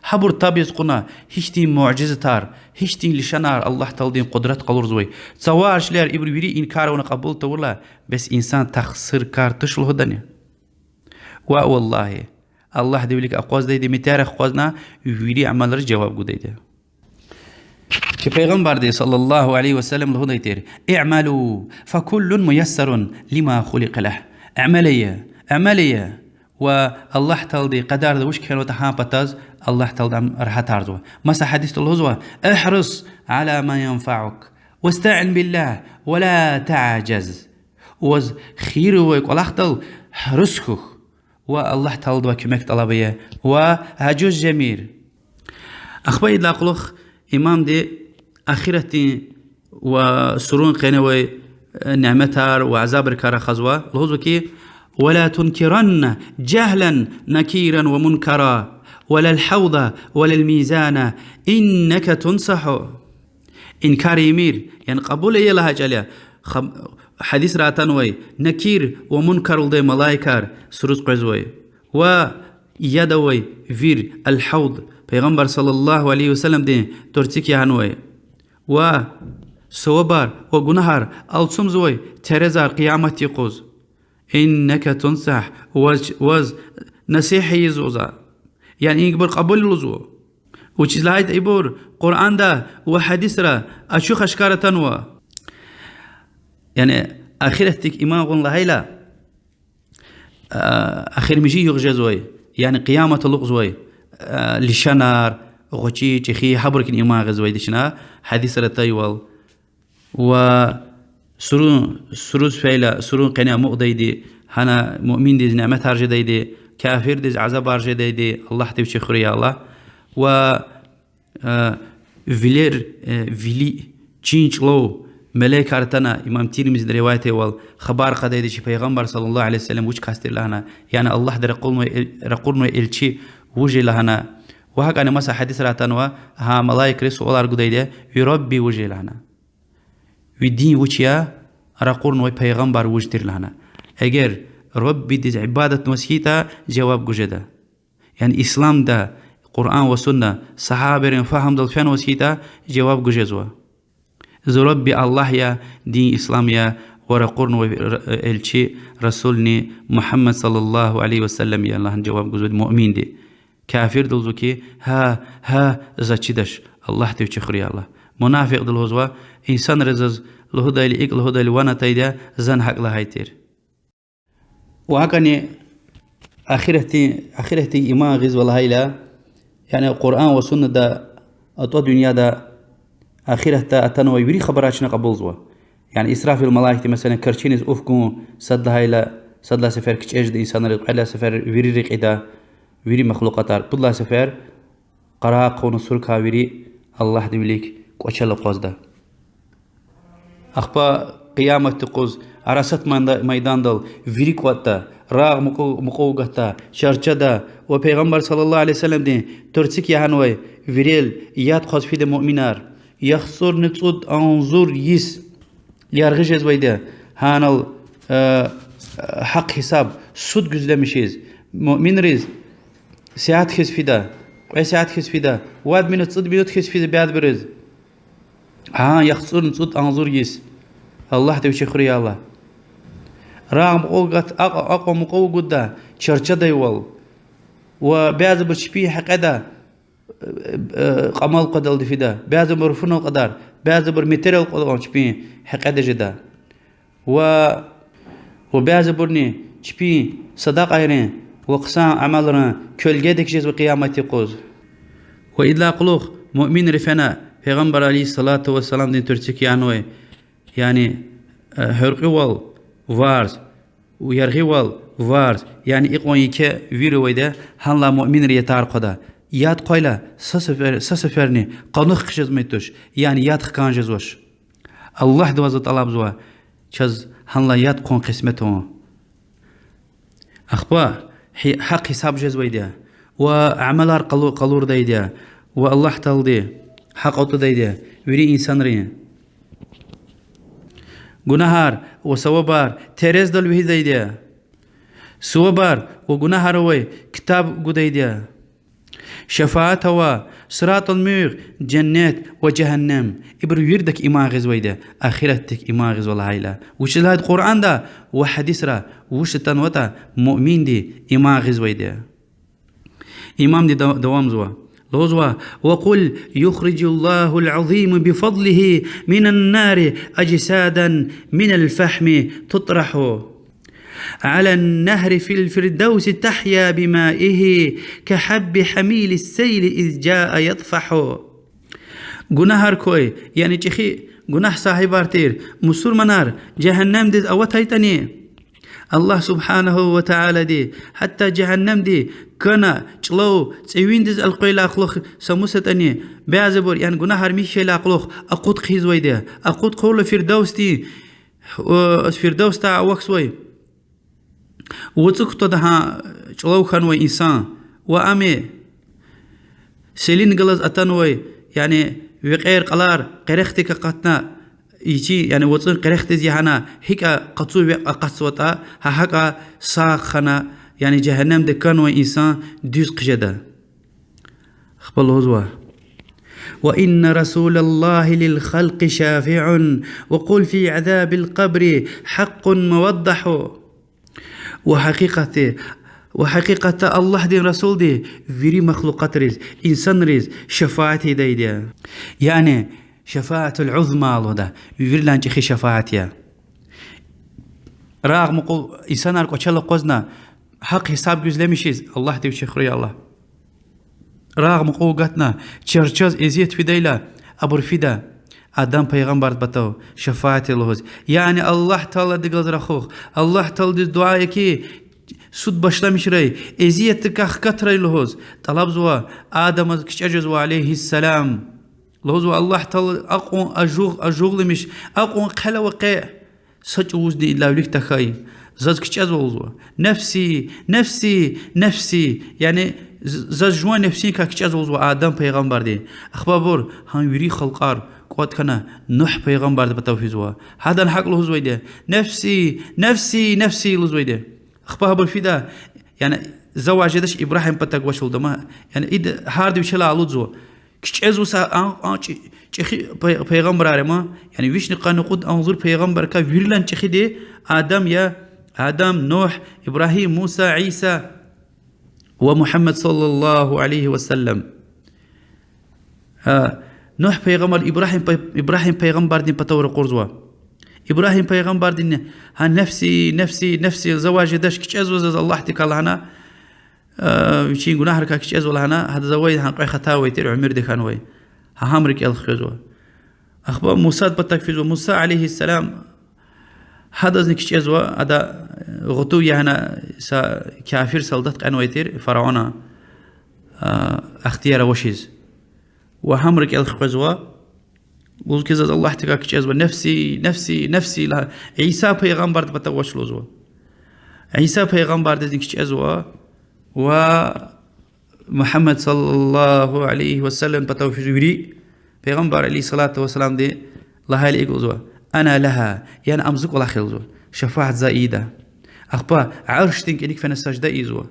حبر تابيز قنا هشتين معجزة تار هشتين لشنار الله تعالى قدرت قلور زوي تصورش لير إبر بيري إنكار ونقبول تورلا بس إنسان تخسر كار تشل هدني والله الله ديولك أقواز دي متارخ قوازنا يري عمل رج جواب قديده كبيغمبر دي صلى الله عليه وسلم له ديتير اعملوا فكل ميسر لما خلق له عملية والله تعالى قدر وش كانوا تحابتاز الله تعالى راح تعرضه مسا حديث الهزوة احرص على ما ينفعك واستعن بالله ولا تعجز وز خيروك والأخطل حرسكك والله تعالى كمك طلبية وهجوز جميل أخبار إدلاقلخ إمام دي أخيرتي وسرون قينوي نعمتار وعذاب الكارا خزوة الهزوة كي ولا تنكرن جهلا نكيرا ومنكرا ولا الحوض ولا الميزان إنك تنصح إنكار يمير يعني قبول إيه لها جاليا حديث راتنوي نكير ومنكر لدي ملايكار سروس قزوي ويدوي فير الحوض پیغمبر صلى الله عليه وسلم دي ترتيك يهانوي وسوبار وغنهار السمزوي ترزار قيامت يقوز إنك تنصح وز نصيحي يزوزا يعني إنك قبول لزو وچیز لایت ایبور قرآن دا وحديث را أشوخ أشكارة يعني آخرتك إمام قل لهيلا آخر مجي يغجزوي يعني قيامة اللغزوي لشنار غوشي تخي حبرك إمام غزوي دشنا حديث را تايوال و سرون فعلا سرون قناع مقديدي هنا مؤمن دي نعمت هرج ديدي كافر دي عذاب هرج ديدي الله تبشي خريا الله و فيلي تشينج لو ملاك أرتنا إمام تيرمز روايته والخبر قديدي شي پیغمبر صلى الله عليه وسلم وش كاستر لهنا يعني الله در رقولنا إلشي وجه لهنا وهك أنا مسا حديث راتنوا ها ملاك رسول الله قديدي يربي وجه لهنا ودين وشيا رقولنا پیغمبر وجه تر لهنا اگر ربي دي عبادة مسيحة جواب جدا يعني إسلام ده قرآن وسنة صحابة فهم دلفان وسيطة جواب جزوا ذو ربي الله يا دين إسلام يا ورقرن والشي رسولني محمد صلى الله عليه وسلم يا الله جواب جزوا مؤمن دي كافر دلزوكي ها زاتشدش الله تبشخري الله منافق دل هزوا إنسان رزز لهدايل إك لهدايل وانا تايدا زن حق لهايتير وهكذا آخرتي إما غز والله هيلا يعني القرآن والسنة دا أطوى دنيا دا آخرتها أتنوى يري خبراتنا قبل زوا يعني إسراف الملائكة مثلا كرشينز أفكون صد هيلا صد لا سفر كتشيج دي إنسان رقلا سفر ويري رقيدا ويري مخلوقاتار بدلا سفر قراء قون سركا ويري الله دوليك كوشل قوزدا أخبا قيامة تقوز عرست ميدان دل ويري كواتا راغ مقوغتا شرچدا و پیغمبر صلى الله عليه وسلم دي ترسيك يهانوي ويريل ياد خوز في مؤمنار يخسر نتصود انظر يس يارغجز ويدا هانل حق حساب سود güzlemişiz مؤمن ريز ساعات خس فيدا ساعات خس فيدا واد من تصد بيوت خس فيدا بعد برز ها يخسر نتصود انظر يس الله تبشكر يا الله رام اوغت اقوم قوغدا چرچدا يول وبعض برشبي حقدا قمال قدل دفيدا بعض برفنو قدر بعض برمترل قدل شبي حقدا جدا وبعض برني شبي صدق ايرين وقسام عملنا كلجدك جز قيامتي قوز واذا قلوخ مؤمن رفنا پیغمبر عليه الصلاه والسلام دين ترتكي عنوي يعني هرقوال وارز ويرغيوال وارز يعني إقوان يكا ويرويدا هنلا مؤمن ريتار قدا ياد قايلا سسفرني قانوخ جزميتوش يعني ياد خكان جزوش الله دوازة طلب زوا چز هنلا ياد قون قسمتهم أخبا حق حساب جزويدا وعملار قلور دايدا والله تالدي حق اوتو دايدا ويري إنسان رين گناهار و سوابار ترز دل وحید ایدیا سوابار و گناهار وی کتاب گود ایدیا شفاعت هوا صراط الميغ جنات و جهنم ابر ويردك إماغز ويدا آخرتك إماغز والله هايلا وش الهاد قرآن دا و حديث را وش تنوتا مؤمن دي إماغز ويدا إمام دي دوام زوا لوزوا وقل يخرج الله العظيم بفضله من النار أجسادا من الفحم تطرح على النهر في الفردوس تحيا بمائه كحب حميل السيل إذ جاء يطفح گناهار كوي يعني چخي گناه صاحب ارتير مسور منار جهنم دي اوت هيتني الله سبحانه وتعالى دي حتى جهنم دي كنا چلو چوين دز القيل اخلوخ سموستني بعزبور يعني گناهار ميشي لاقلوخ اقود خيز ويده اقود قول فردوس دي فردوس تا وكسوي وڅکته ده چلو خنوي انسان وامي سيلين غلز اتنوي يعني وغير قلار قرختك قطنا يجي يعني وصل قرخت زيهانا هيك قصو قصوتا هكا ساخنا يعني جهنم ده كانوا انسان دوز قجدا خبل هزوا وإن رسول الله للخلق شافع وقل في عذاب القبر حق موضح وحقيقة الله دي رسول دي فيري مخلوقات ريز إنسان ريز شفاعتي دي يعني شفاعة العظمى الله ده فيري لانجخي شفاعتي رغم إنسان أركو تشالو قوزنا حق حساب جزلمشيز الله دي وشخري الله رغم قوقتنا چرچاز ازيت في ديلا أبور فيدا آدم پیغمبر بتاو شفاعت الله يعني الله تعالى دقل رخوخ الله تعالى دعاء كي سود başlamış rey eziyet kahkatray lohoz talab zwa adam kıçacız ve aleyhisselam lohoz Allah tal aqun ajuglemiş aqun qala ve qe saç uzdi illavlik takay zaz kıçaz oldu nefsi yani zaz jwa nefsi ka kıçaz oldu adam peygamber de akhbabur han yuri khalqar قوات كنا نوح پیغمبر ده بتوفيزوا هذا الحق له زويده نفسي لزويده اخبار بالفدا يعني زواجدش ابراهيم بتاق وشل ما يعني ايد هارد وشلا علوزو كيچزو سا چخي پیغمبر ارما يعني ويش نقود انظر پیغمبر کا ويرلان چخي دي آدم نوح ابراهيم موسى عيسى ومحمد صلى الله عليه وسلم نوح پیغمبر ابراهیم پیغمبر دین پتور قرزوا ابراهیم پیغمبر دین ها نفسي زواج داش كش ازوز الله تكال هنا شي گناه ركا كش ازول هنا هذا زواج هن قي خطاوي تير عمر دي كانوي ها همرك الخزوا اخبار موسى بتكفيز موسى عليه السلام هذا زنكش ازوا هذا غطو هنا كافر سلطات قنوي تير فرعون اختيار وشيز وهمرك الخزوا وكذا الله تكاك جزوا نفسي لا عيسى پیغمبر بتوش لوزوا عيسى پیغمبر دزنك جزوا ومحمد صلى الله عليه وسلم بتوش جبري پیغمبر عليه الصلاة والسلام دي لها ليقوزوا أنا لها يعني أمزق ولا خلزوا شفاعة زائدة أخبا عرش تنكنيك فن السجدة إيزوا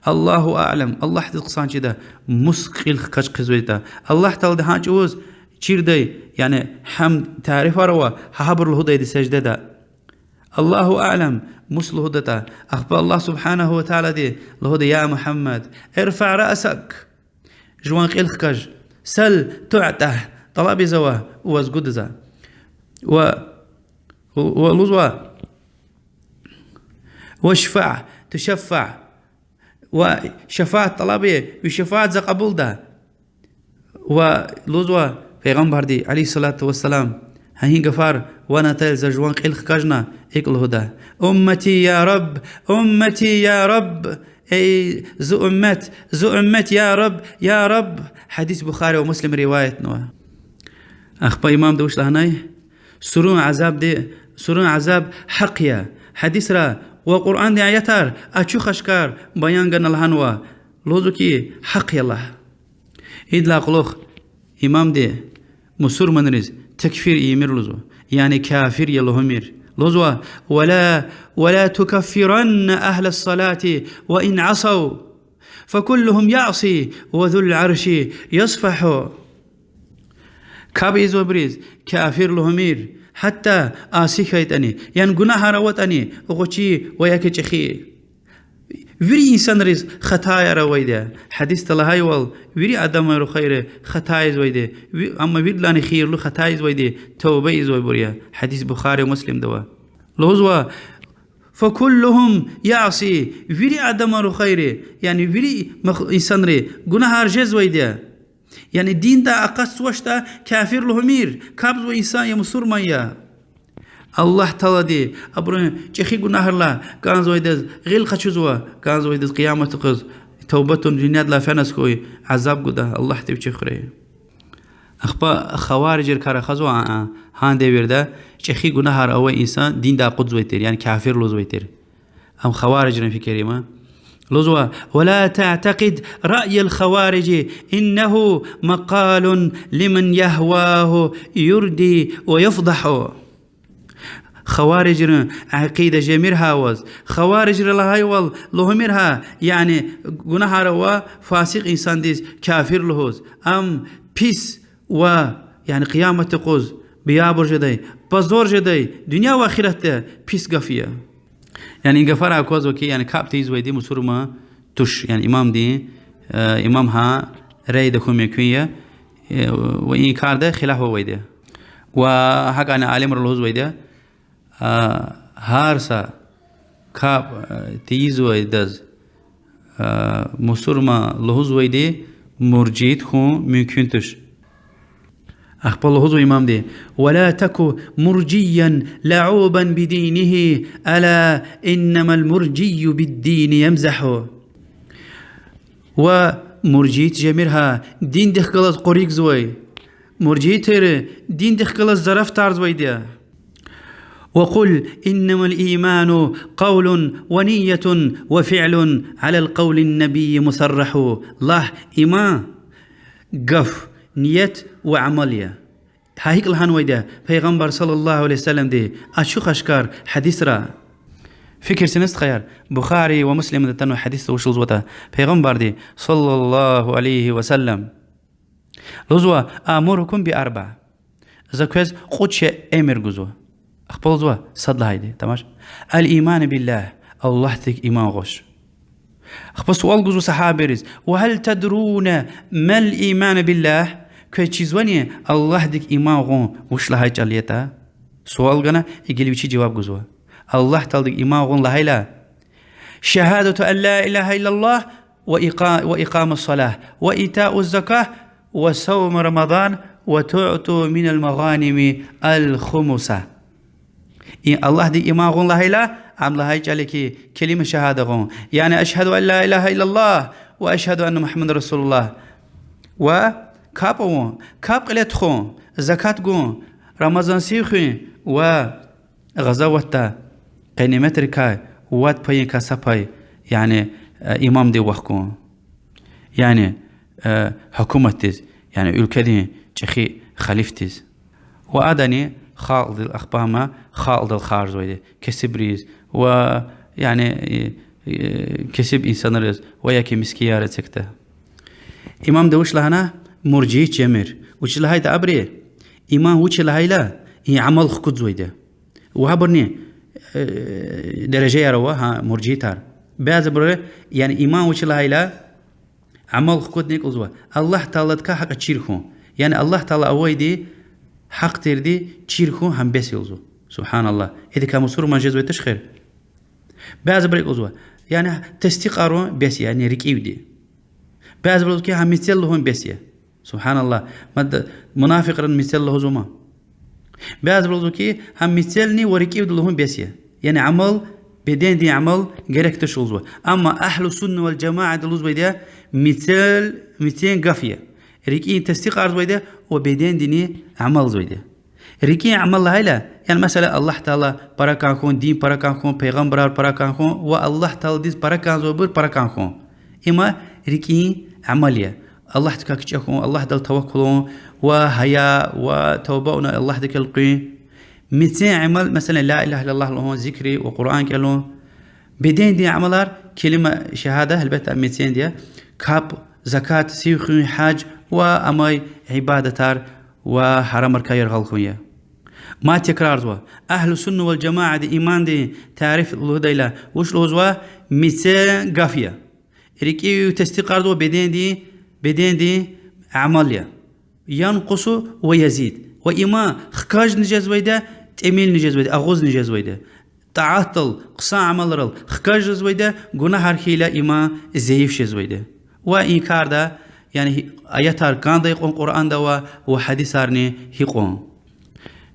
الله أعلم الله تقصان كده مسقل خكش قزويتا الله تعالى هاج اوز چيردي يعني حمد تعرف روا حبر الهدى دي سجدة دا الله أعلم مسل هدى أخبر الله سبحانه وتعالى دي الهدى يا محمد ارفع رأسك جوان قيل خكش سل تعته طلب زوا وازقد زا ولوزوا واشفع تشفع وشفاعة طلبية وشفاعة ذا قبول ده ولوزوا پیغمبر دي عليه الصلاة والسلام هين غفار وانا تل زجوان قيل خكاجنا اكل هدى أمتي يا رب اي زو أمت يا رب حديث بخاري ومسلم رواية نوا أخبا إمام دوش لهناي سرون عذاب حقيا حديث را وقرآن دي آياتار أچو خشكار بيان غن الهنوا لوزو كي حق يالله إدلا قلوخ إمام دي مسور منرز تكفير إيمير لوزو يعني كافر يلهمير لوزو ولا تكفرن أهل الصلاة وإن عصوا فكلهم يعصي وذو العرش يصفح كابيز وبريز كافر لهمير حتى آسيخيتني يعني گناه روتني غوشي وياك چخي ويري إنسان ريز خطايا رويده حديث تلهاي وال ويري آدم رو خير خطايا زويده أما وير لاني خير له خطايا زويده توبة زوي بريا حديث بخاري ومسلم دوا لوزوا فكلهم يعصي ويري آدم رو خير يعني ويري إنسان ري گناه رجز ويده يعني دين دا أقص وشتا كافر لهمير كابز وإنسان يمسور مايا الله تعالى دي أبرون چخي گناه الله كان زويدز غيل خشوزوا كان زويدز قيامة قز توبتون جنياد لا فنس كوي عذاب قده الله تبي چخري أخبا خوارج الكار خزوا هان دي ورده چخي گناه أو إنسان دين دا قد زويتر يعني كافر لو زويتر أم خوارج في كريمة لزوا ولا تعتقد رأي الخوارج إنه مقال لمن يهواه يردي ويفضح خوارج عقيدة جميرها وز خوارج لهاي وال لهميرها يعني گناه روا فاسق إنسان ديس كافر لهوز أم بيس و يعني قيامة قوز بيابر جدي بزور جدي دنيا وآخرته بيس غفية يعني غفار أكوز وكي يعني كابتيز ويدي مسورما توش يعني إمام دي إمامها رأي دكم يكوية وإن كارده خلافه ويدي وهكا أنا عالم رلوز ويدي هارسا كاب تيز ويدز مسورما لهوز ويدي مرجيت خو ممكن تش أخبر الله إمام دي ولا تكو مرجيا لعوبا بدينه ألا إنما المرجي بالدين يمزح ومرجيت جميرها دين دخلت قريق زوي مرجيت دين دخلت زرف تارز ويديا وقل إنما الإيمان قول ونية وفعل على القول النبي مصرح الله إيمان قف نية وعملية هايك الهان ويدا پیغمبر صلى الله عليه وسلم دي أشو خشكار حديث را فكر سنست خيار بخاري ومسلم دتنو حديث وشل زوتا پیغمبر دي صلى الله عليه وسلم لزوا آمركم بأربع زكوز خودش امر گزو اخبال زوا صد هايدي تماش الإيمان بالله الله تك إيمان غش أخبر سؤال جزء صحابي رز وهل تدرون ما الإيمان بالله كي تشيزوني الله ديك إيماغون وش لهاي جاليتا سؤال جنا يجي وشي جواب جزوه الله تعالى ديك إيماغون لهاي لا شهادة أن لا إله إلا الله وإقام الصلاة وإيتاء الزكاة وصوم رمضان وتعطوا من المغانم الخمسة الله دي إيماغون لهاي لا عم لهاي جالكي كلمة شهادة غون يعني أشهد أن لا إله إلا الله وأشهد أن محمد رسول الله وكابون كاب قلت خون زكاة غون رمضان سيخين وغزوة قينيمتركا وات باين كاساباي يعني إمام دي وحكون يعني حكومتيز يعني الكدين تخي خليفتيز وأدني خالد الأخبامة خالد الخارج ويدي كسبريز ويعني كسب إنسان رز وياكي مسكيارة سكتة إمام دوش لهنا مرجي جمير وش لهاي دابري إمام وش لهاي لا هي عمل خكود زويدة وهبرني درجة يروها مرجي تار بعض برا يعني إمام وش لهاي لا عمل خكود نيك أزوا الله تعالى حق تشيرخون يعني الله تعالى أويدي حق تردي تشيرخون هم بس يوزو سبحان الله إذا كان مصور ما جزوي تشخير بعض بريك أزوا يعني تستقرون بس يعني ركيودي بعض بريك هم مثل لهم بس سبحان الله مد منافق رن مثل له زما بعض بريك هم مثلني وركيود لهم بس يعني عمل بدين دي عمل جرك تشوزوا أما أهل السنة والجماعة دلوز بيدا مثل 200 قافية ركي تستقر بيدا وبدين ديني عمل زويدا ركي عمل هايلا يعني مثلا الله تعالى بركانكم دين بركانكم پیغمبر بركانكم والله تعالى ديز بركان زوبر بركانكم إما ركي عملية الله تكاكشكم الله دل توكلون وهيا وتوبونا الله دك القين 200 عمل مثلا لا اله الا الله لهم ذكري وقران كلهم بدين دي عملار كلمه شهاده البت 200 دي كاب زكاه سيخ حاج وامي عبادتار وحرم الكير غلخويا ما تكرار زوا اهل السنه والجماعه دي ايمان دي تعرف الهديله وش لوزوا 200 قافيه ريكي تستقر زوا بدين دي عمليه ينقص ويزيد وإما خكاج نجاز ويدا تأميل نجاز ويدا أغوز نجاز ويدا تعاطل قصا عمل رل خكاج نجاز ويدا قناة هرخيلا إما زيف شاز ويدا وإنكار دا يعني آيات كان دا يقون قرآن دا وحديث هارني يقون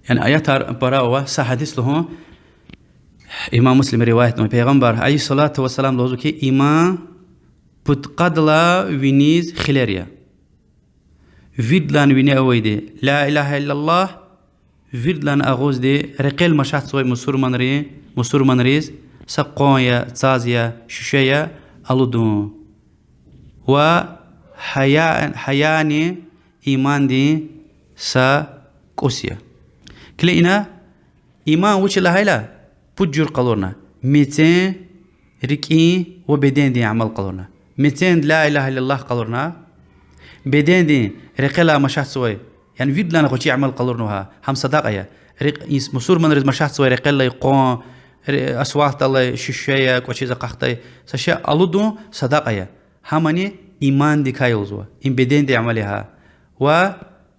يعني آيات براوة سحديث لهم إمام مسلم رواية من پیغمبر عليه الصلاة والسلام لوزو كي إما بتقدلا وينيز خلاريا فيدلان ويني أويدي لا إله إلا الله فيدلان أغوز دي رقيل مشاهد سوي مسور منريز سقويا تازيا ششيا ألودون و حياني إيمان دي سا كوسيا كلينا إيمان وش لهايلا بجر قلورنا 200 ركي وبدين دي عمل قلورنا 200 لا إله إلا الله قلورنا بدين دي رقلا مشاهد سوي يعني فيد لنا خوشي عمل قلورنوها هم صداقة يا مسور من رز مشاهد سوي رقلا يقون أصوات الله ششية كوشي زقاقتي سشيء ألودو صداقة يا هماني إيمان دي كايوزوا إن بدين دي عملها و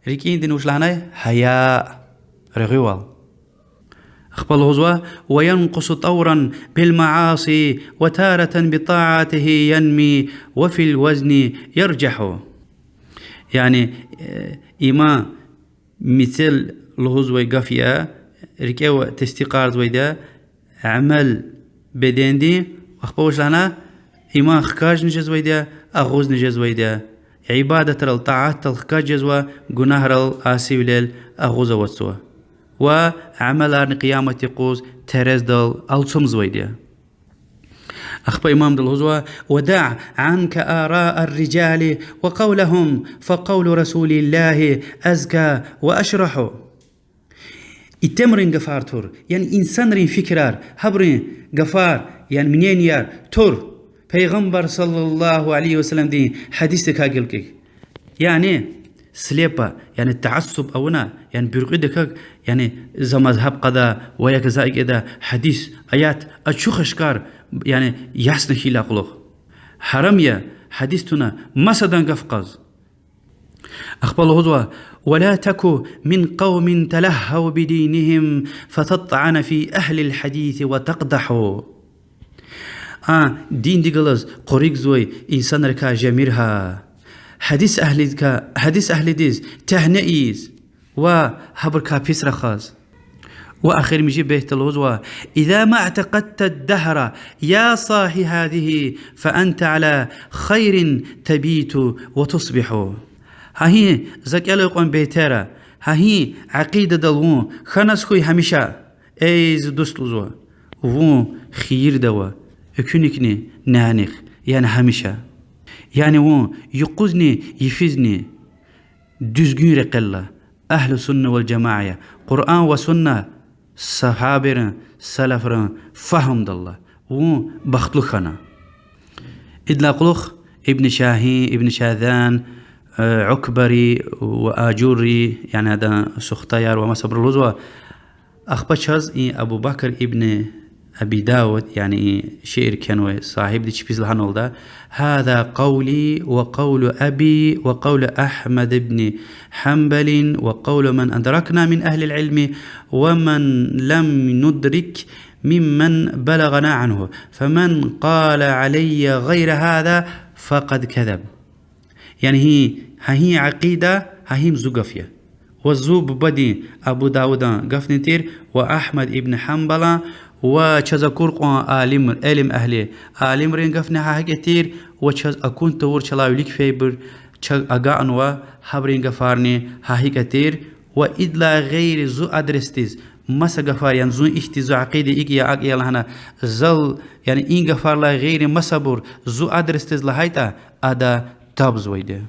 ركين دي نوش لهنا حياء رغيوال أخبر الغزوة وينقص طورا بالمعاصي وتارة بطاعته ينمي وفي الوزن يرجح يعني إما مثل لهوز ويقافيا ركيو تستقار زويدا عمل بدين دي أخبوش لنا إما خكاج نجز ويدا أغوز نجز ويدا عبادة الطاعات الخكاج جزوا قناهر الآسيوليل أغوز واتسوا وعمل قيامة قوز ترزدل ألسم زويدا أخبر إمام الهزوة ودع عنك آراء الرجال وقولهم فقول رسول الله أزكى وأشرح التمرين قفار تور يعني إنسان رين فكرار هبرين قفار يعني منين يار تور پیغمبر صلى الله عليه وسلم دي حديثك هاقلك يعني سليبا يعني التعصب أونا يعني برقدك يعني إذا مذهب قدا وياك زائق إذا حديث آيات أتشوخ أشكار يعني يحسن خيلا قلوخ حرمية حديثتنا ما صدان قفقاز أخبر الله ولا تك من قوم تلهوا بدينهم فتطعن في أهل الحديث وتقدحوا. دين ديغلز قريق زوي إنسان ركا جميرها حديث أهل ديز تهنئيز وهبركا بيس رخاز. وآخر مجي بيت الغزوة إذا ما اعتقدت الدهر يا صاحي هذه فأنت على خير تبيت وتصبح. هاهي زك يلقون بيترا هاهي عقيدة دلوون خنس خوي هميشا ايز دوست لزوا وو خير دوا اكونيكني نانخ يعني هميشا يعني وو يقوزني يفيزني düzgün رقلة أهل السنة والجماعة قرآن وسنة صحابرن سلفرن فهم دالله و بختلخنا إدلاقلخ ابن شاهين ابن شاذان عكبري وآجوري يعني هذا سختيار وما صبر الوزوة أخبتشاز أبو بكر ابن أبي داود يعني شعر كانوا صاحب دي تشبيز الهنول ده هذا قولي وقول أبي وقول أحمد بن حنبل وقول من أدركنا من أهل العلم ومن لم ندرك ممن بلغنا عنه فمن قال علي غير هذا فقد كذب. يعني هي عقيدة هي مزوقفية والزوب بدي أبو داود قفنتير وأحمد ابن حنبل وشذا كورقان علم أهلي علم رينقفنا هاكتير وشذا أكون تور شلاوي ليك فيبر أقانوا حبرين قفارني هاكتير وإدلا غير زو أدرستيز مسا قفار يعني زو اشتزو عقيدة إيجي أقيا لهنا زل يعني إن قفار لا غير مسابور زو أدرستيز لهايتا أدا تابز ويده.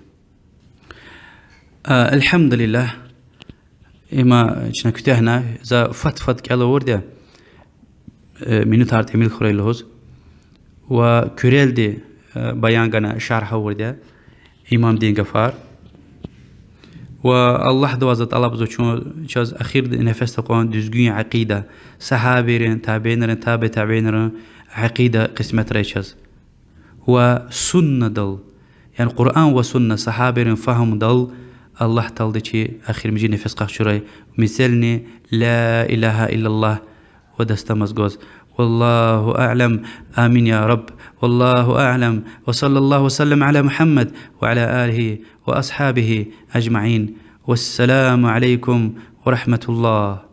الحمد لله إما شنا كتاهنا إذا فت كلا ورده منو تارت إميل خوري لهوز وكريل دي بيانغانا شرح ورده إمام دين غفار والله دوازة طلب زوجون شاز أخير نفس تقون دزجين عقيدة صحابيرن تابعينرن تابعينرن عقيدة قسمة ريشاز وسنة دل يعني قرآن وسنة صحابيرن فهم دل الله تلدي أخير مجي نفس قشري مثلني لا إله إلا الله ودستمز جوز والله أعلم آمين يا رب والله أعلم وصلى الله وسلم على محمد وعلى آله وأصحابه أجمعين والسلام عليكم ورحمة الله.